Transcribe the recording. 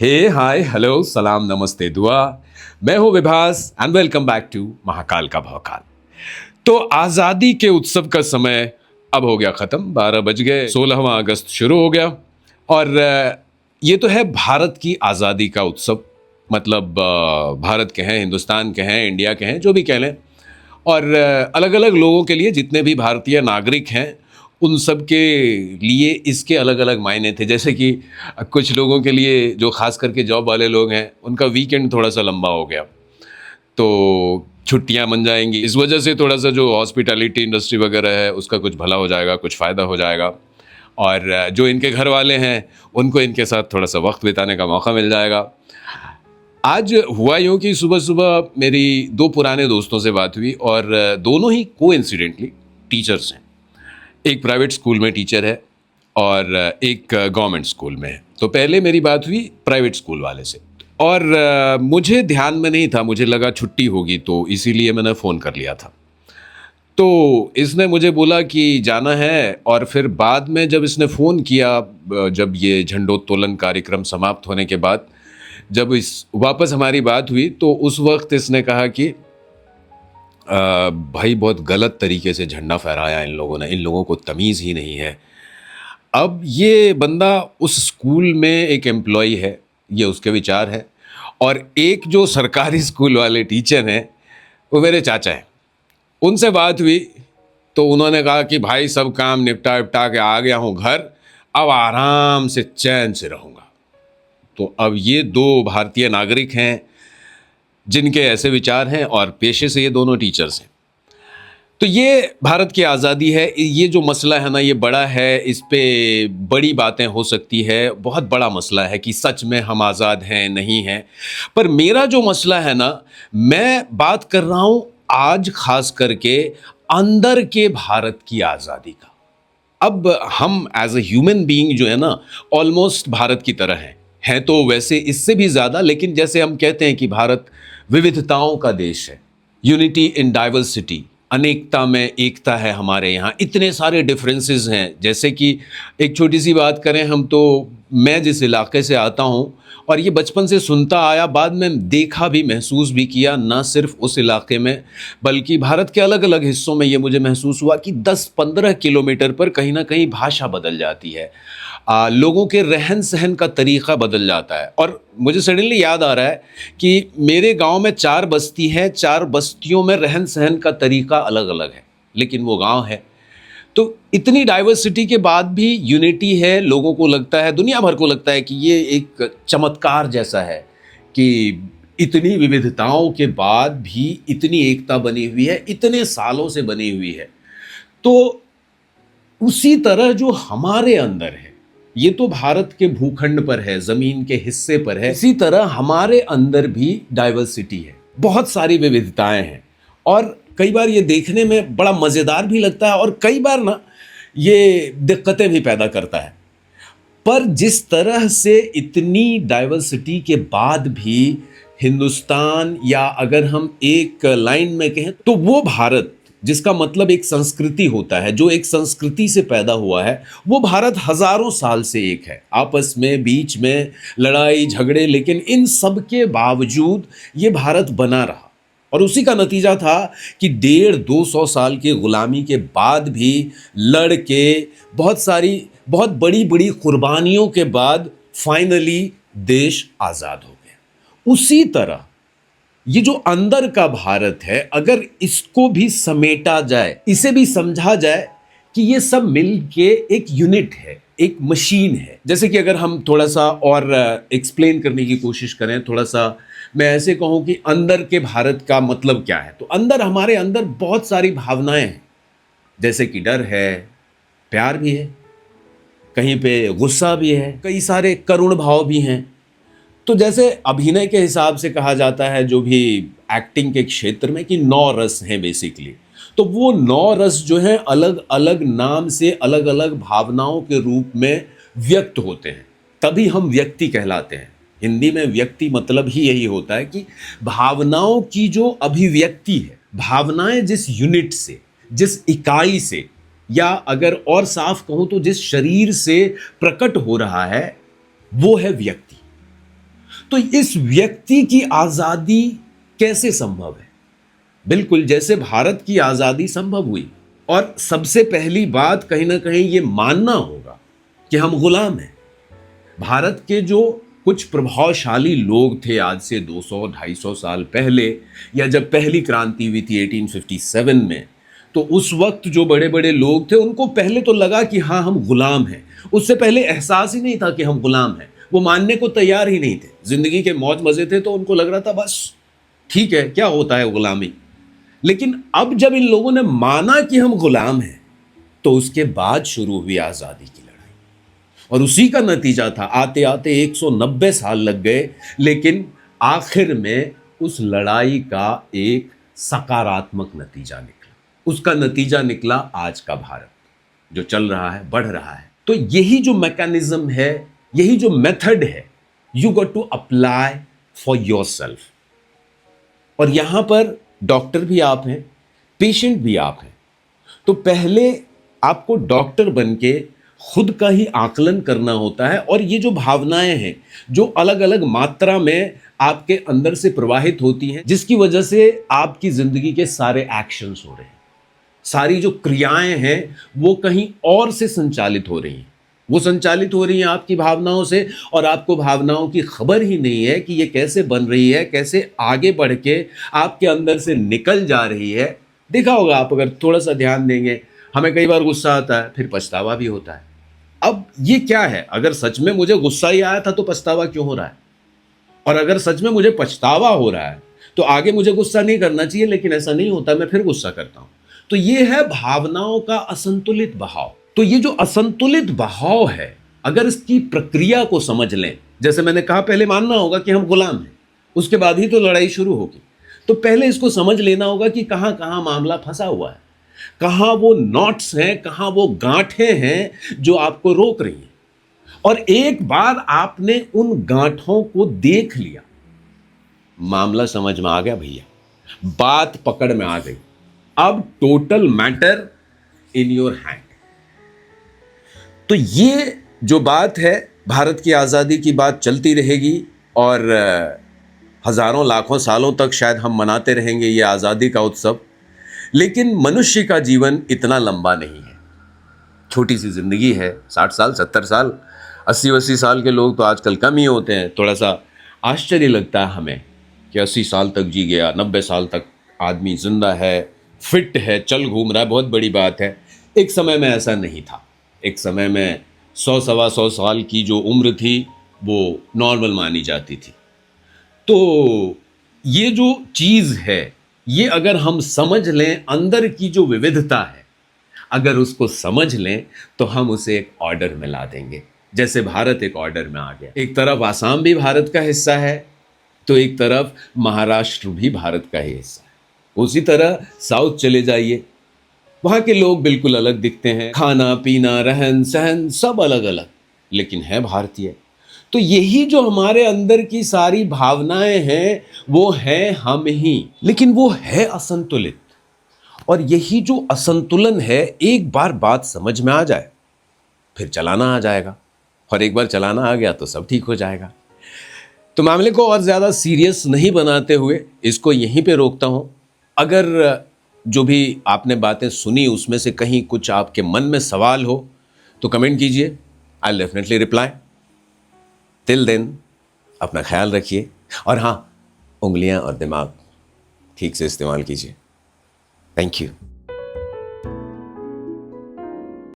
हे hi hello सलाम नमस्ते दुआ। मैं हूं Vibhas and welcome back to Mahakal का भौकाल। तो आज़ादी के उत्सव का समय अब हो गया ख़त्म, 12 बज गए, 16वां अगस्त शुरू हो गया। और ये तो है भारत की आज़ादी का उत्सव। मतलब भारत के हैं, हिंदुस्तान के हैं, इंडिया के हैं, जो भी कह लें। और अलग अलग लोगों के लिए, जितने भी भारतीय नागरिक हैं उन सब के लिए इसके अलग अलग मायने थे। जैसे कि कुछ लोगों के लिए, जो खास करके जॉब वाले लोग हैं, उनका वीकेंड थोड़ा सा लंबा हो गया, तो छुट्टियां बन जाएंगी। इस वजह से थोड़ा सा जो हॉस्पिटैलिटी इंडस्ट्री वगैरह है उसका कुछ भला हो जाएगा, कुछ फ़ायदा हो जाएगा। और जो इनके घर वाले हैं उनको इनके साथ थोड़ा सा वक्त बिताने का मौका मिल जाएगा। आज हुआ यूँ कि सुबह सुबह मेरी दो पुराने दोस्तों से बात हुई, और दोनों ही कोइंसिडेंटली टीचर्स हैं। एक प्राइवेट स्कूल में टीचर है और एक गवर्नमेंट स्कूल में है। तो पहले मेरी बात हुई प्राइवेट स्कूल वाले से, और मुझे ध्यान में नहीं था, मुझे लगा छुट्टी होगी, तो इसीलिए मैंने फ़ोन कर लिया था। तो इसने मुझे बोला कि जाना है, और फिर बाद में जब इसने फ़ोन किया, जब ये झंडोत्तोलन कार्यक्रम समाप्त होने के बाद, जब इस वापस हमारी बात हुई, तो उस वक्त इसने कहा कि भाई बहुत गलत तरीके से झंडा फहराया इन लोगों ने, इन लोगों को तमीज़ ही नहीं है। अब ये बंदा उस स्कूल में एक एम्प्लॉय है, ये उसके विचार है। और एक जो सरकारी स्कूल वाले टीचर हैं वो मेरे चाचा हैं। उनसे बात हुई तो उन्होंने कहा कि भाई सब काम निपटा विपटा के आ गया हूँ घर, अब आराम से चैन से रहूँगा। तो अब ये दो भारतीय नागरिक हैं जिनके ऐसे विचार हैं, और पेशे से ये दोनों टीचर्स हैं। तो ये भारत की आज़ादी है। ये जो मसला है ना, ये बड़ा है, इस पे बड़ी बातें हो सकती है। बहुत बड़ा मसला है कि सच में हम आज़ाद हैं नहीं हैं। पर मेरा जो मसला है ना, मैं बात कर रहा हूँ आज खास करके अंदर के भारत की आज़ादी का। अब हम एज ए ह्यूमन बीइंग जो है ना, ऑलमोस्ट भारत की तरह हैं तो वैसे इससे भी ज़्यादा। लेकिन जैसे हम कहते हैं कि भारत विविधताओं का देश है, यूनिटी इन डाइवर्सिटी, अनेकता में एकता है हमारे यहाँ। इतने सारे डिफरेंसेस हैं। जैसे कि एक छोटी सी बात करें हम, तो मैं जिस इलाके से आता हूँ, और ये बचपन से सुनता आया, बाद में देखा भी, महसूस भी किया, ना सिर्फ उस इलाके में बल्कि भारत के अलग अलग हिस्सों में ये मुझे महसूस हुआ कि 10-15 किलोमीटर पर कहीं ना कहीं भाषा बदल जाती है, लोगों के रहन सहन का तरीक़ा बदल जाता है। और मुझे सडनली याद आ रहा है कि मेरे गांव में 4 बस्ती हैं, 4 बस्तियों में रहन सहन का तरीक़ा अलग अलग है, लेकिन वो गांव है। तो इतनी डाइवर्सिटी के बाद भी यूनिटी है। लोगों को लगता है, दुनिया भर को लगता है कि ये एक चमत्कार जैसा है कि इतनी विविधताओं के बाद भी इतनी एकता बनी हुई है, इतने सालों से बनी हुई है। तो उसी तरह जो हमारे अंदर है, ये तो भारत के भूखंड पर है, ज़मीन के हिस्से पर है, इसी तरह हमारे अंदर भी डाइवर्सिटी है, बहुत सारी विविधताएं हैं। और कई बार ये देखने में बड़ा मज़ेदार भी लगता है, और कई बार ना ये दिक्कतें भी पैदा करता है। पर जिस तरह से इतनी डाइवर्सिटी के बाद भी हिंदुस्तान, या अगर हम एक लाइन में कहें तो वो भारत जिसका मतलब एक संस्कृति होता है, जो एक संस्कृति से पैदा हुआ है, वो भारत हजारों साल से एक है। आपस में बीच में लड़ाई झगड़े, लेकिन इन सब के बावजूद ये भारत बना रहा। और उसी का नतीजा था कि 150-200 साल की गुलामी के बाद भी लड़ के, बहुत बड़ी बड़ी कुर्बानियों के बाद फाइनली देश आज़ाद हो गया। उसी तरह ये जो अंदर का भारत है, अगर इसको भी समेटा जाए, इसे भी समझा जाए कि ये सब मिल के एक यूनिट है, एक मशीन है। जैसे कि अगर हम थोड़ा सा और एक्सप्लेन करने की कोशिश करें, थोड़ा सा मैं ऐसे कहूँ कि अंदर के भारत का मतलब क्या है, तो अंदर, हमारे अंदर बहुत सारी भावनाएं हैं। जैसे कि डर है, प्यार भी है, कहीं पे गुस्सा भी है, कई सारे करुण भाव भी हैं। तो जैसे अभिनय के हिसाब से कहा जाता है, जो भी एक्टिंग के क्षेत्र में, कि 9 रस हैं बेसिकली। तो वो 9 रस जो हैं अलग अलग नाम से अलग अलग भावनाओं के रूप में व्यक्त होते हैं, तभी हम व्यक्ति कहलाते हैं। हिंदी में व्यक्ति मतलब ही यही होता है कि भावनाओं की जो अभिव्यक्ति है, भावनाएं जिस यूनिट से, जिस इकाई से, या अगर और साफ कहूं तो जिस शरीर से प्रकट हो रहा है, वो है व्यक्ति। तो इस व्यक्ति की आजादी कैसे संभव है? बिल्कुल जैसे भारत की आजादी संभव हुई। और सबसे पहली बात कहीं ना कहीं यह मानना होगा कि हम गुलाम हैं। भारत के जो कुछ प्रभावशाली लोग थे आज से 200-250 साल पहले, या जब पहली क्रांति हुई थी 1857 में, तो उस वक्त जो बड़े बड़े लोग थे उनको पहले तो लगा कि हाँ हम गुलाम हैं। उससे पहले एहसास ही नहीं था कि हम गुलाम हैं, वो मानने को तैयार ही नहीं थे। जिंदगी के मौज मजे थे तो उनको लग रहा था बस ठीक है, क्या होता है गुलामी। लेकिन अब जब इन लोगों ने माना कि हम गुलाम हैं, तो उसके बाद शुरू हुई आजादी की लड़ाई। और उसी का नतीजा था, आते आते 190 साल लग गए, लेकिन आखिर में उस लड़ाई का एक सकारात्मक नतीजा निकला। उसका नतीजा निकला आज का भारत जो चल रहा है, बढ़ रहा है। तो यही जो मैकेनिज्म है, यही जो मेथड है, you got to apply for yourself. और यहां पर डॉक्टर भी आप हैं, पेशेंट भी आप हैं। तो पहले आपको डॉक्टर बन के खुद का ही आकलन करना होता है। और ये जो भावनाएं हैं जो अलग अलग मात्रा में आपके अंदर से प्रवाहित होती हैं, जिसकी वजह से आपकी जिंदगी के सारे एक्शंस हो रहे हैं, सारी जो क्रियाएं हैं वो कहीं और से संचालित हो रही हैं। वो संचालित हो रही हैं आपकी भावनाओं से, और आपको भावनाओं की खबर ही नहीं है कि ये कैसे बन रही है, कैसे आगे बढ़ के आपके अंदर से निकल जा रही है। देखा होगा आप अगर थोड़ा सा ध्यान देंगे, हमें कई बार गुस्सा आता है, फिर पछतावा भी होता है। अब ये क्या है? अगर सच में मुझे गुस्सा ही आया था तो पछतावा क्यों हो रहा है? और अगर सच में मुझे पछतावा हो रहा है तो आगे मुझे गुस्सा नहीं करना चाहिए, लेकिन ऐसा नहीं होता, मैं फिर गुस्सा करता हूं। तो ये है भावनाओं का असंतुलित बहाव। तो ये जो असंतुलित बहाव है, अगर इसकी प्रक्रिया को समझ लें, जैसे मैंने कहा पहले मानना होगा कि हम गुलाम हैं, उसके बाद ही तो लड़ाई शुरू होगी। तो पहले इसको समझ लेना होगा कि कहां कहां मामला फंसा हुआ है, कहां वो नॉट्स हैं, कहां वो गांठें हैं जो आपको रोक रही हैं। और एक बार आपने उन गांठों को देख लिया, मामला समझ में आ गया भैया, बात पकड़ में आ गई। अब total matter in your hand. तो ये जो बात है, भारत की आज़ादी की बात चलती रहेगी और हजारों लाखों सालों तक शायद हम मनाते रहेंगे ये आज़ादी का उत्सव। लेकिन मनुष्य का जीवन इतना लंबा नहीं है, छोटी सी जिंदगी है, 60 साल 70 साल 80 साल के लोग तो आजकल कम ही होते हैं। थोड़ा सा आश्चर्य लगता है हमें कि 80 साल तक जी गया, 90 साल तक आदमी जिंदा है, फिट है, चल घूम रहा है, बहुत बड़ी बात है। एक समय में ऐसा नहीं था। एक समय में 100-125 साल की जो उम्र थी वो नॉर्मल मानी जाती थी। तो ये जो चीज़ है, ये अगर हम समझ लें, अंदर की जो विविधता है अगर उसको समझ लें, तो हम उसे एक ऑर्डर में ला देंगे। जैसे भारत एक ऑर्डर में आ गया, एक तरफ आसाम भी भारत का हिस्सा है, तो एक तरफ महाराष्ट्र भी भारत का ही हिस्सा है। उसी तरह साउथ चले जाइए, वहाँ के लोग बिल्कुल अलग दिखते हैं, खाना पीना रहन सहन सब अलग अलग, लेकिन है भारतीय। तो यही जो हमारे अंदर की सारी भावनाएं हैं वो हैं हम ही, लेकिन वो है असंतुलित। और यही जो असंतुलन है, एक बार बात समझ में आ जाए फिर चलाना आ जाएगा, और एक बार चलाना आ गया तो सब ठीक हो जाएगा। तो मामले को और ज़्यादा सीरियस नहीं बनाते हुए इसको यहीं पे रोकता हूँ। अगर जो भी आपने बातें सुनी उसमें से कहीं कुछ आपके मन में सवाल हो तो कमेंट कीजिए, I will definitely reply. Till then अपना ख्याल रखिए, और हाँ, उंगलियां और दिमाग ठीक से इस्तेमाल कीजिए। Thank you.